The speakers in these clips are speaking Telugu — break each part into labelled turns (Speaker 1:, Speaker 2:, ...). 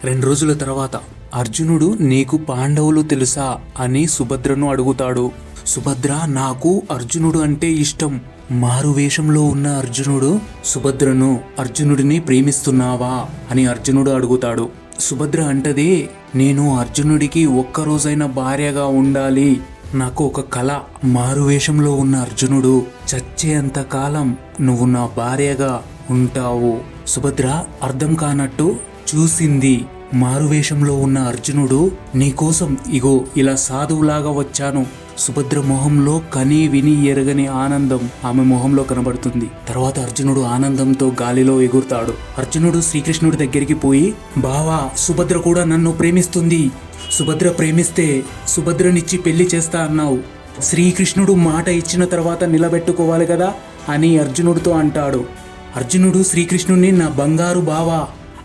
Speaker 1: 2 రోజుల తర్వాత అర్జునుడు నీకు పాండవులు తెలుసా అని సుభద్రను అడుగుతాడు. సుభద్ర నాకు అర్జునుడు అంటే ఇష్టం. మారువేషంలో ఉన్న అర్జునుడు సుభద్రను అర్జునుడిని ప్రేమిస్తున్నావా అని అర్జునుడు అడుగుతాడు. సుభద్ర అంటది, నేను అర్జునుడికి ఒక్కరోజైనా భార్యగా ఉండాలి. నాకు ఒక కల. మారువేషంలో ఉన్న అర్జునుడు చచ్చేంత కాలం నువ్వు నా భార్యగా ఉంటావు. సుభద్ర అర్థం కానట్టు చూసింది. మారువేషంలో ఉన్న అర్జునుడు నీకోసం ఇగో ఇలా సాధువులాగా వచ్చాను. సుభద్ర మొహంలో కని విని ఎరగని ఆనందం ఆమె మొహంలో కనబడుతుంది. తర్వాత అర్జునుడు ఆనందంతో గాలిలో ఎగురుతాడు. అర్జునుడు శ్రీకృష్ణుడి దగ్గరికి పోయి, బావా సుభద్ర కూడా నన్ను ప్రేమిస్తుంది. సుభద్ర ప్రేమిస్తే సుభద్రనిచ్చి పెళ్లి చేస్తా అన్నావు. శ్రీకృష్ణుడు మాట ఇచ్చిన తర్వాత నిలబెట్టుకోవాలి కదా అని అర్జునుడితో అంటాడు. అర్జునుడు శ్రీకృష్ణుణ్ణి నా బంగారు బావా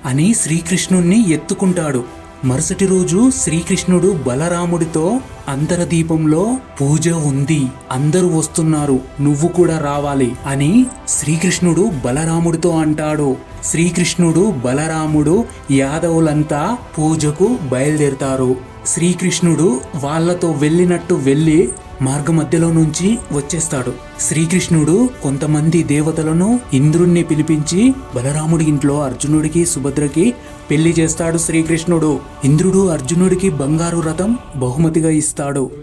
Speaker 1: అని శ్రీకృష్ణుణ్ణి ఎత్తుకుంటాడు. మరుసటి రోజు శ్రీకృష్ణుడు బలరాముడితో అంతరదీపంలో పూజ ఉంది, అందరూ వస్తున్నారు, నువ్వు కూడా రావాలి అని శ్రీకృష్ణుడు బలరాముడితో అంటాడు. శ్రీకృష్ణుడు బలరాముడు యాదవులంతా పూజకు బయలుదేరుతారు. శ్రీకృష్ణుడు వాళ్లతో వెళ్ళినట్టు వెళ్ళి మార్గ మధ్యలో నుంచి వచ్చేస్తాడు. శ్రీకృష్ణుడు కొంతమంది దేవతలను ఇంద్రుణ్ణి పిలిపించి బలరాముడి ఇంట్లో అర్జునుడికి సుభద్రకి పెళ్లి చేస్తాడు శ్రీకృష్ణుడు. ఇంద్రుడు అర్జునుడికి బంగారు రథం బహుమతిగా ఇస్తాడు.